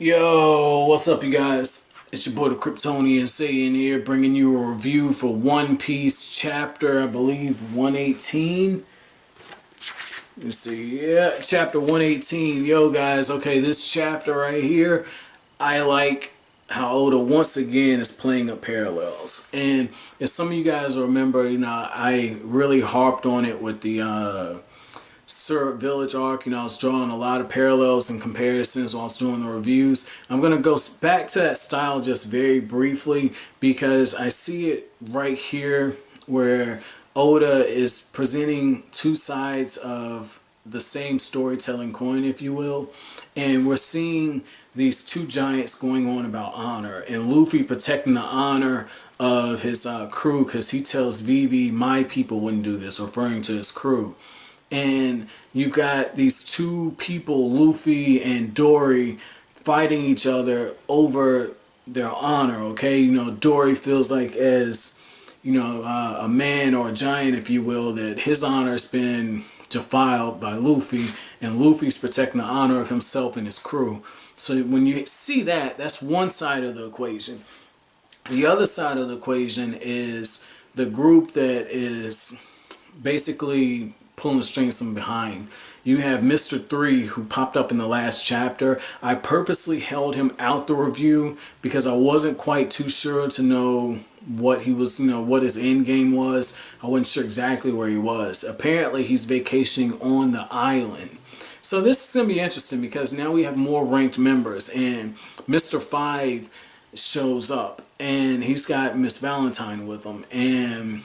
Yo, what's up, you guys? It's your boy the Kryptonian saying here, bringing you a review for One Piece chapter, I believe, 118. Let's see, yeah, chapter 118. Yo, guys, okay, this chapter right here, I like how Oda once again is playing up parallels. And if some of you guys remember, I really harped on it with the Syrup Village arc. I was drawing a lot of parallels and comparisons while I was doing the reviews. I'm going to go back to that style just very briefly because I see it right here where Oda is presenting two sides of the same storytelling coin, if you will. And we're seeing these two giants going on about honor, and Luffy protecting the honor of his crew because he tells Vivi, my people wouldn't do this, referring to his crew. And you've got these two people, Luffy and Dorry, fighting each other over their honor. Okay, Dorry feels like as a man or a giant, if you will, that his honor's been defiled by Luffy, and Luffy's protecting the honor of himself and his crew. So when you see that, that's one side of the equation. The other side of the equation is the group that is basically pulling the strings from behind. You have Mr. 3, who popped up in the last chapter. I purposely held him out the review because I wasn't quite too sure to know what he was, what his end game was. I wasn't sure exactly where he was. Apparently he's vacationing on the island. So this is going to be interesting because now we have more ranked members, and Mr. 5 shows up and he's got Miss Valentine with him. And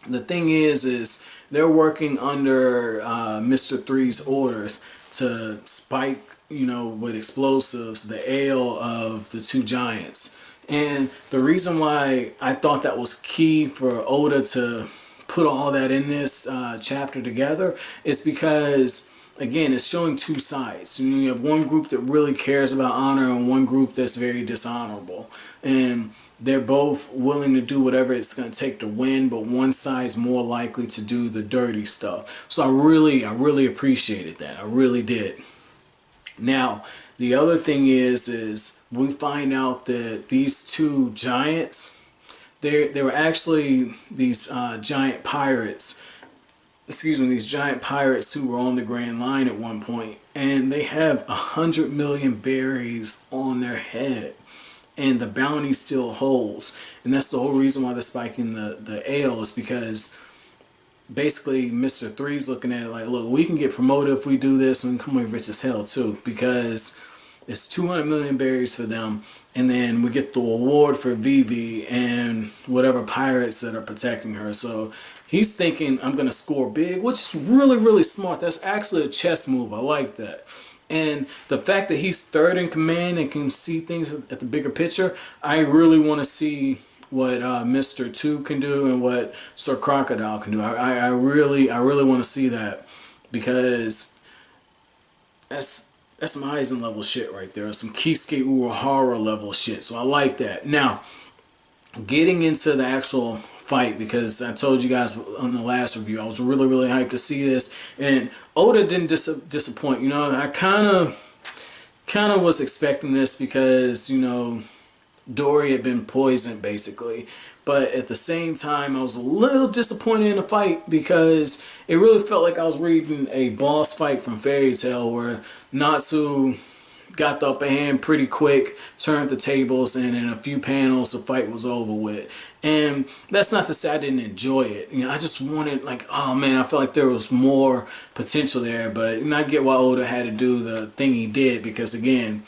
the thing is they're working under Mr. 3's orders to spike, with explosives, the ale of the two giants. And the reason why I thought that was key for Oda to put all that in this chapter together is because, again, it's showing two sides. You have one group that really cares about honor and one group that's very dishonorable. And they're both willing to do whatever it's going to take to win, but one side's more likely to do the dirty stuff. So I really appreciated that. I really did. Now, the other thing is we find out that these two giants, they were actually these giant pirates. Excuse me, these giant pirates who were on the Grand Line at one point, and they have 100 million berries on their head. And the bounty still holds, and that's the whole reason why they're spiking the ale, is because basically Mr. 3's looking at it like, look, we can get promoted if we do this and come away rich as hell too, because it's 200 million berries for them, and then we get the award for Vivi and whatever pirates that are protecting her. So he's thinking, I'm gonna score big, which is really smart. That's actually a chess move. I like that. And the fact that he's third in command and can see things at the bigger picture, I really want to see what Mr. 2 can do and what Sir Crocodile can do. I really want to see that, because that's some Aizen level shit right there. Some Kisuke Urahara level shit. So I like that. Now, getting into the actual fight, because I told you guys on the last review I was really hyped to see this, and Oda didn't disappoint. I kind of was expecting this because Dorry had been poisoned basically, but at the same time I was a little disappointed in the fight because it really felt like I was reading a boss fight from Fairy Tail where Natsu got the upper hand pretty quick, turned the tables, and in a few panels the fight was over with. And that's not to say I didn't enjoy it. I just wanted, like, oh man, I felt like there was more potential there. But I get why Oda had to do the thing he did, because again,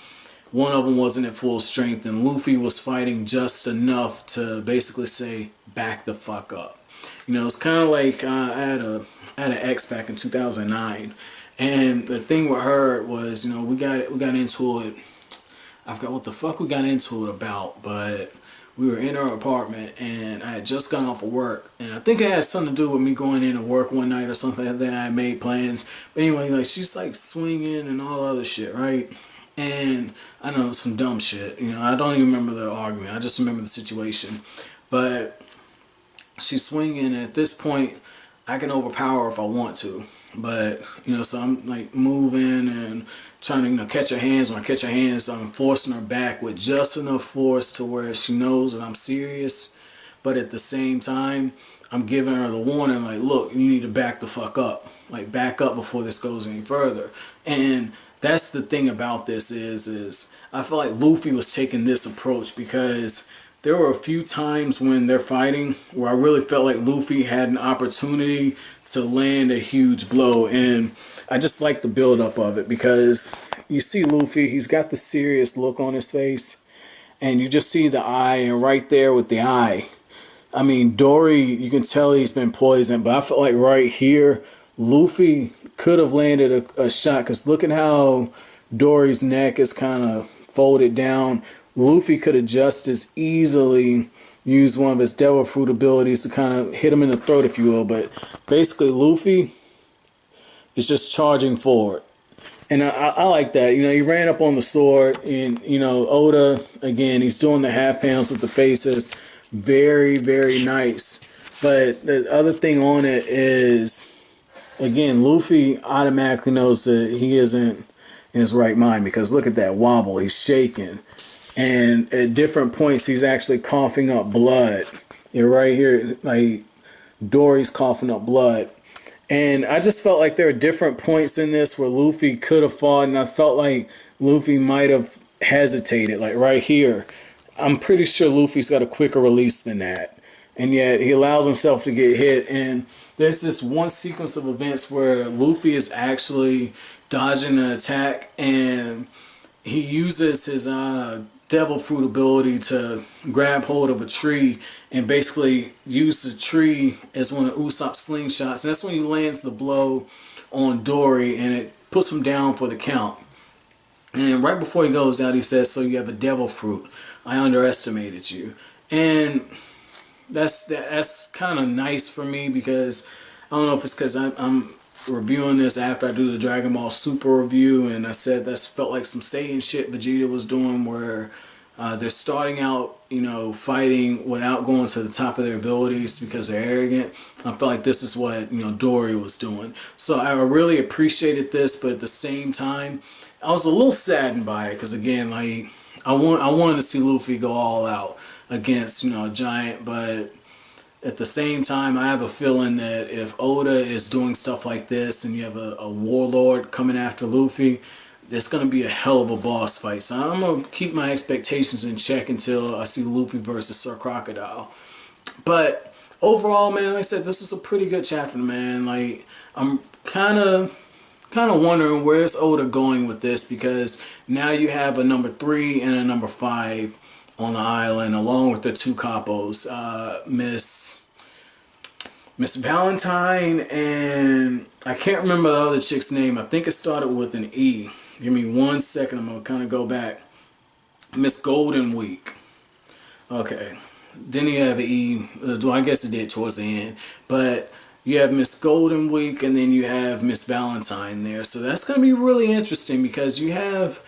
one of them wasn't at full strength and Luffy was fighting just enough to basically say, back the fuck up. It's kind of like I had an ex back in 2009. And the thing with her was, we got into it. I forgot what the fuck we got into it about, but we were in her apartment and I had just gotten off of work, and I think it had something to do with me going into work one night or something like that. I had made plans, but anyway, like, she's like swinging and all other shit, right? And I know some dumb shit. I don't even remember the argument. I just remember the situation, but she's swinging. At this point, I can overpower her if I want to. But so I'm like moving and trying to, you know, catch her hands. When I catch her hands, I'm forcing her back with just enough force to where she knows that I'm serious. But at the same time, I'm giving her the warning, like, look, you need to back the fuck up. Like, back up before this goes any further. And that's the thing about this is I feel like Luffy was taking this approach because there were a few times when they're fighting where I really felt like Luffy had an opportunity to land a huge blow. And I just like the buildup of it because you see Luffy, he's got the serious look on his face. And you just see the eye, and right there with the eye, I mean, Dorry, you can tell he's been poisoned, but I feel like right here, Luffy could have landed a shot, because look at how Dorry's neck is kind of folded down. Luffy could have just as easily used one of his devil fruit abilities to kind of hit him in the throat, if you will, but basically Luffy is just charging forward. And I like that. You know, he ran up on the sword, and, you know, Oda, again, he's doing the half panels with the faces. Very, very nice. But the other thing on it is, again, Luffy automatically knows that he isn't in his right mind, because look at that wobble. He's shaking. And at different points, he's actually coughing up blood. You're right here, like, Dorry's coughing up blood. And I just felt like there are different points in this where Luffy could have fought, and I felt like Luffy might have hesitated. Like right here, I'm pretty sure Luffy's got a quicker release than that. And yet he allows himself to get hit. And there's this one sequence of events where Luffy is actually dodging an attack, and he uses his devil fruit ability to grab hold of a tree and basically use the tree as one of Usopp's slingshots. And that's when he lands the blow on Dorry, and it puts him down for the count. And then right before he goes out, he says, "So you have a devil fruit. I underestimated you." And that's kind of nice for me, because I don't know if it's because I'm reviewing this after I do the Dragon Ball Super review, and I said that's felt like some Saiyan shit Vegeta was doing, where they're starting out, you know, fighting without going to the top of their abilities because they're arrogant. I felt like this is what, you know, Dorry was doing. So I really appreciated this, but at the same time, I was a little saddened by it, because again, like, I wanted to see Luffy go all out against, you know, a giant, but at the same time, I have a feeling that if Oda is doing stuff like this and you have a warlord coming after Luffy, there's going to be a hell of a boss fight. So I'm going to keep my expectations in check until I see Luffy versus Sir Crocodile. But overall, man, like I said, this is a pretty good chapter, man. Like, I'm kind of wondering where's Oda going with this, because now you have a number 3 and a number 5 on the island, along with the two capos, Miss Valentine, and I can't remember the other chick's name. I think it started with an E. Give me 1 second. I'm gonna kind of go back. Miss Golden Week. Okay, didn't you have an E? I guess it did towards the end, but you have Miss Golden Week, and then you have Miss Valentine there. So that's gonna be really interesting, because you have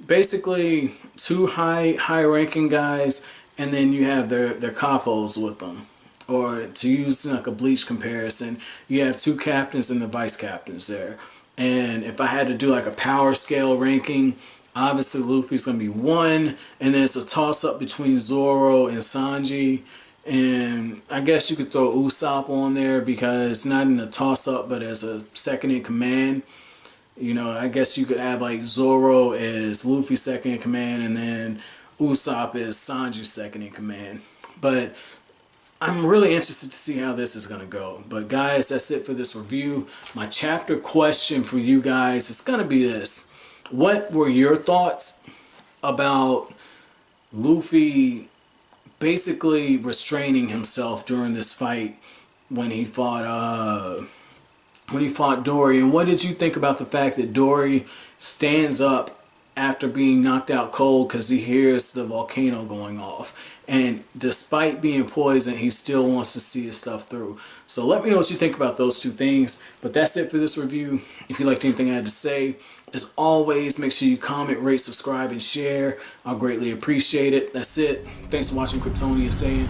basically 2 high-ranking guys, and then you have their capos with them. Or to use like a Bleach comparison, you have 2 captains and the vice captains there. And if I had to do like a power scale ranking, obviously Luffy's going to be 1, and then it's a toss-up between Zoro and Sanji. And I guess you could throw Usopp on there, because not in a toss-up, but as a second in command. You know, I guess you could have like Zoro as Luffy's second in command, and then Usopp as Sanji's second in command. But I'm really interested to see how this is going to go. But guys, that's it for this review. My chapter question for you guys is going to be this. What were your thoughts about Luffy basically restraining himself during this fight when he fought Dorry? And what did you think about the fact that Dorry stands up after being knocked out cold because he hears the volcano going off? And despite being poisoned, he still wants to see his stuff through. So let me know what you think about those 2 things. But that's it for this review. If you liked anything I had to say, as always, make sure you comment, rate, subscribe, and share. I'll greatly appreciate it. That's it. Thanks for watching Kryptonian saying.